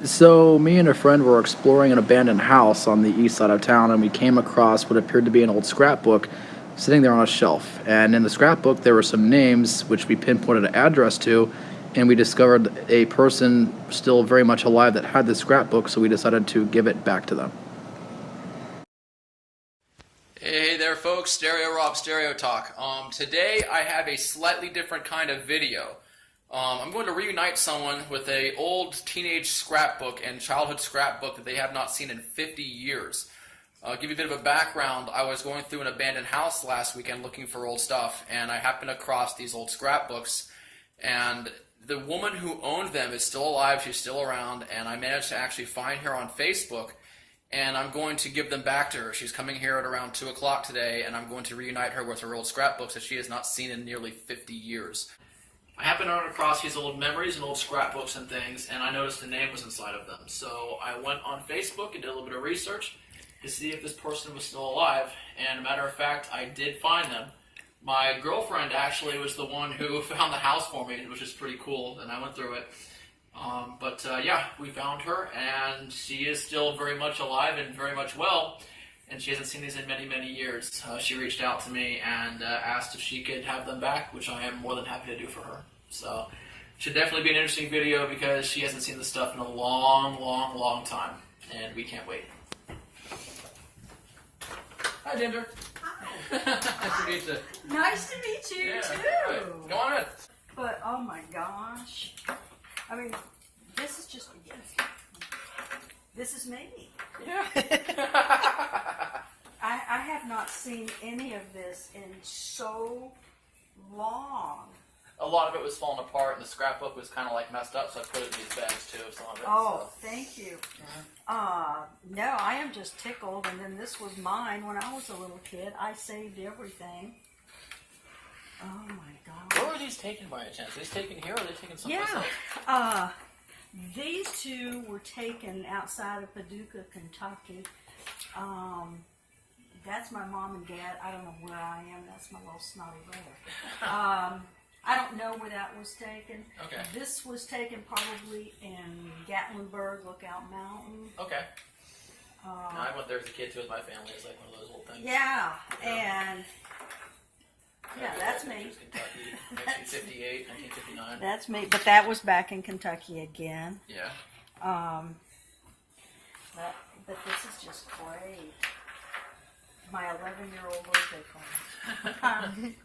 So, me and a friend were exploring an abandoned house on the east side of town, and we came across what appeared to be an old scrapbook sitting there on a shelf. And in the scrapbook, there were some names which we pinpointed an address to, and we discovered a person still very much alive that had this scrapbook, so we decided to give it back to them. Hey there folks, Stereo Rob Stereo Talk. Today I have a slightly different kind of video. I'm going to reunite someone with a old teenage scrapbook and childhood scrapbook that they have not seen in 50 years. I'll give you a bit of a background. I was going through an abandoned house last weekend looking for old stuff, and I happened across these old scrapbooks, and the woman who owned them is still alive, she's still around, and I managed to actually find her on Facebook. And I'm going to give them back to her. She's coming here at around 2 o'clock today, and I'm going to reunite her with her old scrapbooks that she has not seen in nearly 50 years. I happened to run across these old memories and old scrapbooks and things, and I noticed the name was inside of them. So I went on Facebook and did a little bit of research to see if this person was still alive, and a matter of fact, I did find them. My girlfriend actually was the one who found the house for me, which is pretty cool, and I went through it. Yeah, we found her, and she is still very much alive and very much well, and she hasn't seen these in many, many years. She reached out to me and asked if she could have them back, which I am more than happy to do for her. So, it should definitely be an interesting video because she hasn't seen this stuff in a long, long, long time, and we can't wait. Hi, Ginger. Hi. Nice to meet you. Nice to meet you, Yeah, too. right. Go on in. But, oh my gosh. I mean, this is just, this is me. Yeah. I have not seen any of this in so long. A lot of it was falling apart, and the scrapbook was kind of like messed up, so I put it in these bags too. Some of it. Oh, So. thank you. No, I am just tickled, and then this was mine when I was a little kid. I saved everything. Oh my God. Where were these taken by a chance? Are these taken here or are they taken someplace else? Yeah. These two were taken outside of Paducah, Kentucky. That's my mom and dad. I don't know where I am. That's my little snotty brother. I don't know where that was taken. Okay. This was taken probably in Gatlinburg, Lookout Mountain. Okay. I went there as a kid too with my family. It's like one of those old things. Yeah, and yeah, that's me. Kentucky, 1958, 1959. That's me, but that was back in Kentucky again. Yeah. But this is just great. My 11-year-old birthday party.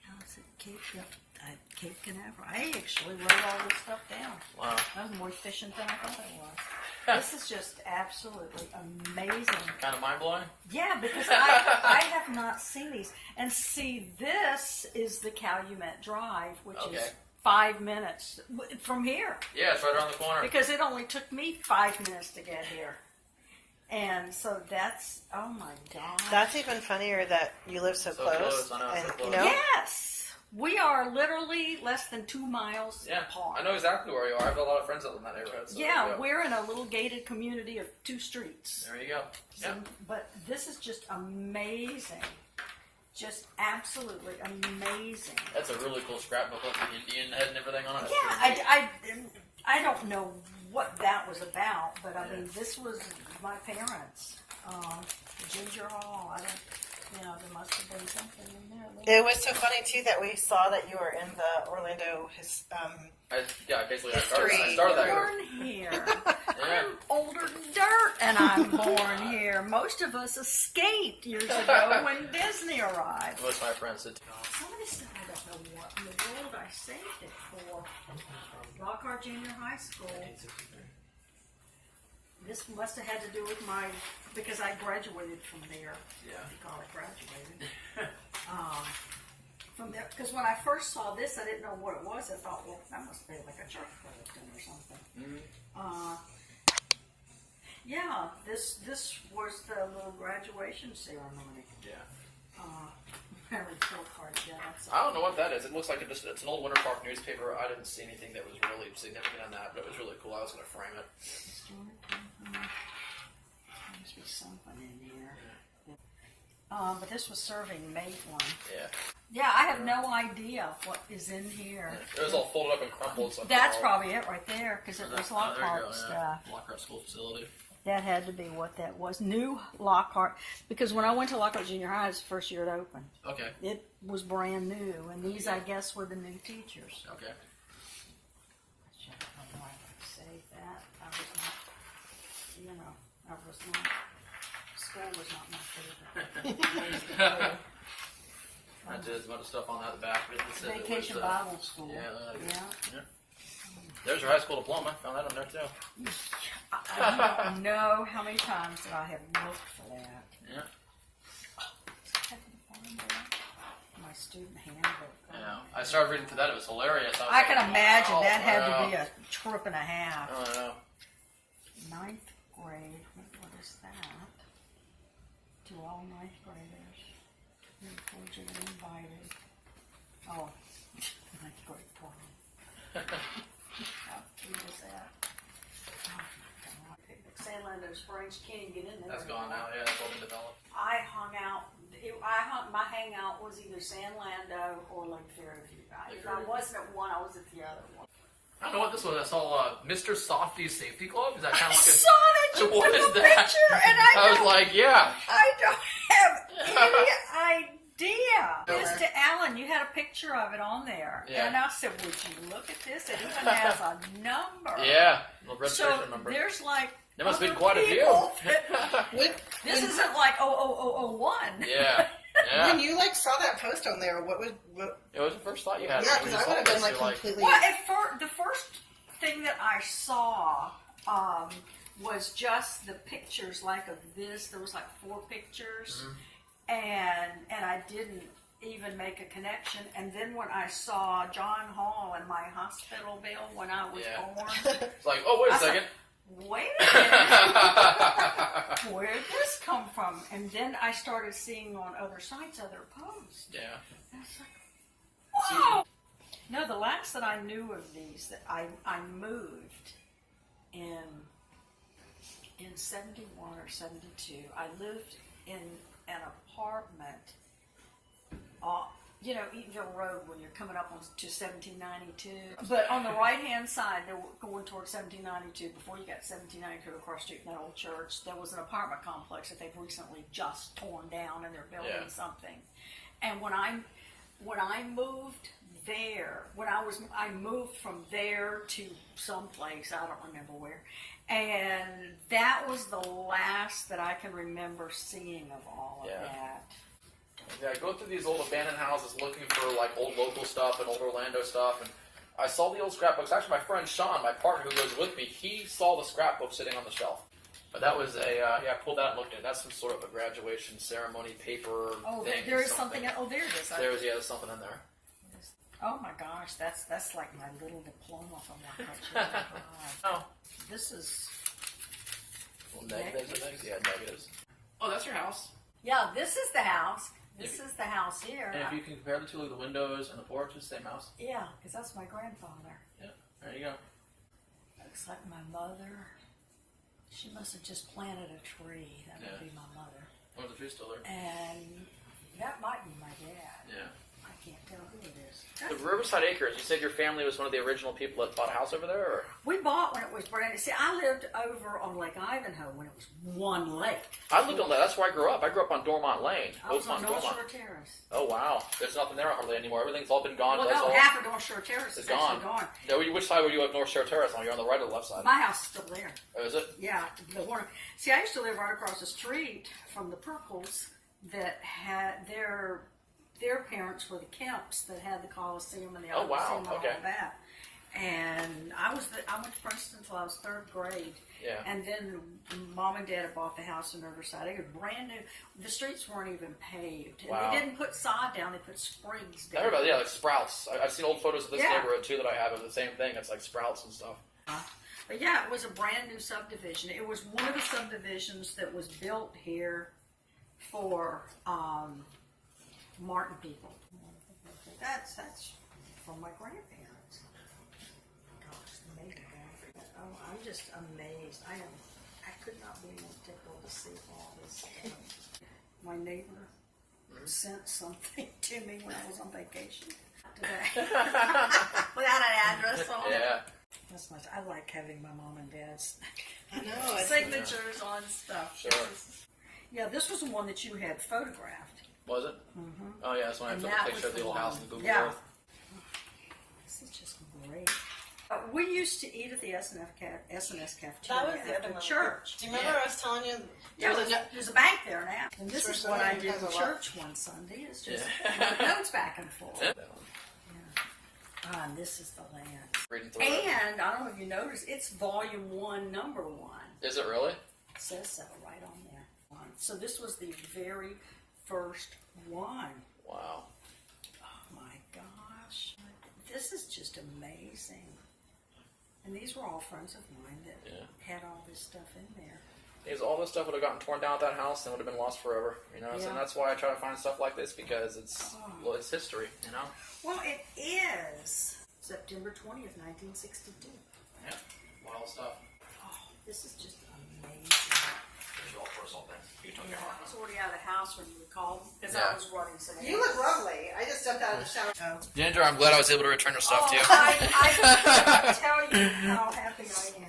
How's it, Cape Canaveral? I actually wrote all this stuff down. Wow. I was more efficient than I thought I was. This is just absolutely amazing. Kind of mind blowing. Yeah, because I have not seen these. And see, this is the Calumet Drive, which is 5 minutes from here. Yeah, it's right around the corner. Because it only took me 5 minutes to get here. And so that's, oh my God. That's even funnier that you live so close. I know, and, so close. You know? Yes! We are literally less than 2 miles apart. I know exactly where you are. I have a lot of friends that live in that neighborhood. So yeah, we're in a little gated community of 2 streets. There you go. So, Yeah. but this is just amazing. Just absolutely amazing. That's a really cool scrapbook with the Indian head and everything on it. Yeah, I don't know what that was about, but I mean, this was my parents. Ginger Hall. I don't, there must have been something in there. It was so funny too that we saw that you were in the Orlando Basically, history. I started that. Born here. I'm older than dirt, and I'm born here. Most of us escaped years ago when Disney arrived. Most of my friends did. Some of this stuff I don't know what in the world I saved it for. Lockhart Junior High School. This must have had to do with because I graduated from there. Yeah. If you call it graduated. From there, because when I first saw this, I didn't know what it was. I thought, well, that must be like a church bulletin or something. Mm-hmm. Yeah, this was the little graduation ceremony. Yeah. Very cool card. Yeah, that's I don't know what that is. It looks like it's an old Winter Park newspaper. I didn't see anything that was really significant on that, but it was really cool. I was going to frame it. There must be something in here. But this was serving Maitland. Yeah. Yeah, I have no idea what is in here. It was all folded up and crumpled. So That's probably it right there, because it was there you Lockhart go, stuff. Yeah. Lockhart School Facility. That had to be what that was. New Lockhart, because when I went to Lockhart Junior High, it was the first year it opened. Okay. It was brand new, and these, I guess, were the new teachers. Okay. I don't know if I can say that. I was not, school was not my favorite. I did as much stuff on that back. But it said it Vacation was, Bible School. Yeah. There's your high school diploma. Found that on there too. I don't know how many times that I have looked for that. Yeah. I can find that. My student handbook. Yeah. I started reading through that. It was hilarious. I can imagine wow, that had wow. to be a trip and a half. Oh, no. Ninth grade. What is that? To all ninth graders. You're cordially invited. Oh, ninth grade prom. How cute is that? Oh my God. San Orlando Springs, can't even get in there. That's gone now. Yeah, it's all been developed. I hung out. My hangout was either San Lando or Lake Fairview. If I wasn't at one, I was at the other one. I don't know what this was. I saw Mr. Softy's Safety Club. Is that kind of I like saw that you what took is a that? picture, and I was like, yeah. I don't have any idea. Mr. Allen, you had a picture of it on there, Yeah. and I said, "Would you look at this? It even has a number." Yeah. The registration So number. there's like. There must have been other quite a few. people that- this isn't like 00001. Yeah. Yeah. When you like saw that post on there, what? It was the first thought you had. Yeah, when because you I saw would have this, been like you're completely. Well, the first thing that I saw was just the pictures, like of this. There was like 4 pictures, and I didn't even make a connection. And then when I saw John Hall in my hospital bill when I was Yeah. born, It's like, oh, wait a I said, second. wait a minute, where did this come from? And then I started seeing on other sites other posts. Yeah. And I was like, whoa! No, the last that I knew of these, that I moved in 71 or 72. I lived in an apartment, Eatonville Road when you're coming up to 1792. But on the right-hand side, they're going towards 1792. Before you got 1792 across the street from that old church, there was an apartment complex that they've recently just torn down, and they're building something. And when I moved there, I moved from there to someplace, I don't remember where, and that was the last that I can remember seeing of all of that. Yeah, I go through these old abandoned houses looking for like old local stuff and old Orlando stuff, and I saw the old scrapbooks. Actually, my friend Sean, my partner who goes with me, he saw the scrapbook sitting on the shelf. But that was I pulled that and looked at it. That's some sort of a graduation ceremony paper thing. There is something. Oh, there it is. There's something in there. Oh my gosh, that's like my little diploma from Lockhart. Oh. This is. Well, negatives, I think. Yeah, negatives. Oh, that's your house. Yeah, this is the house. This is the house here. And if you can compare the two, like the windows and the porch, it's the same house. Yeah, because that's my grandfather. Yeah, there you go. Looks like my mother. She must have just planted a tree. That would be my mother. Oh, the tree's still there. And that might be my dad. Yeah. I can't tell who it is. The Riverside Acres, you said your family was one of the original people that bought a house over there? Or? We bought when it was brand new. See, I lived over on Lake Ivanhoe when it was one lake. I lived on that. That's where I grew up. I grew up on Dormont Lane. I was on North Dormont. Shore Terrace. Oh, wow. There's nothing there hardly anymore. Everything's all been gone. Well, no, half of North Shore Terrace is actually gone. No, which side were you of North Shore Terrace on? You're on the right or the left side? My house is still there. Oh, is it? Yeah, the one. See, I used to live right across the street from the Purples that had their parents were the Kemps that had the Coliseum and the Oh, wow. Coliseum and Okay. all that. And I went to Princeton until I was 3rd grade. Yeah. And then Mom and Dad had bought the house in Riverside. It was brand new. The streets weren't even paved. And Wow. they didn't put sod down. They put springs down. I heard about like Sprouts. I've seen old photos of this Yeah. neighborhood, too, that I have of the same thing. It's like Sprouts and stuff. But yeah, it was a brand new subdivision. It was one of the subdivisions that was built here for Martin people. That's from my grandparents. Gosh, the maiden guy. Oh, I'm just amazed. I could not be more tickled to see all this stuff. my neighbor sent something to me when I was on vacation today. Without an address on it. Yeah. That's nice. I like having my mom and dad's I know. signatures on stuff. Sure. Yeah, this was the one that you had photographed. Was it? Mm-hmm. Oh yeah, that's when I And took that a picture was of the the old one. house in Google Yeah. Earth. This is just great. We used to eat at the S&S cafeteria That was the after other one. church. Do you remember I was telling you? Yeah, there's a bank there now. And this is Especially what I when did it in has a lot. church one Sunday. It's just Yeah. notes back and forth. Yeah. Ah, and this is the land. Reading through it. And I don't know if you noticed, it's volume 1, number 1. Is it really? It says so right on there. So this was the very first one. Wow. Oh my gosh. This is just amazing. And these were all friends of mine that had all this stuff in there. Because all this stuff would have gotten torn down at that house and would have been lost forever. You know, Yeah. and that's why I try to find stuff like this because it's history. You know. Well, it is September 20th, 1962. Yeah. Wild stuff. Oh, this is just amazing. Here's your all personal thing. You took your I arm. was already out of the house when you were called because Yeah. I was running some. You look lovely. I just jumped out of the shower. Ginger, I'm glad I was able to return your stuff to you. I tell you how happy I am.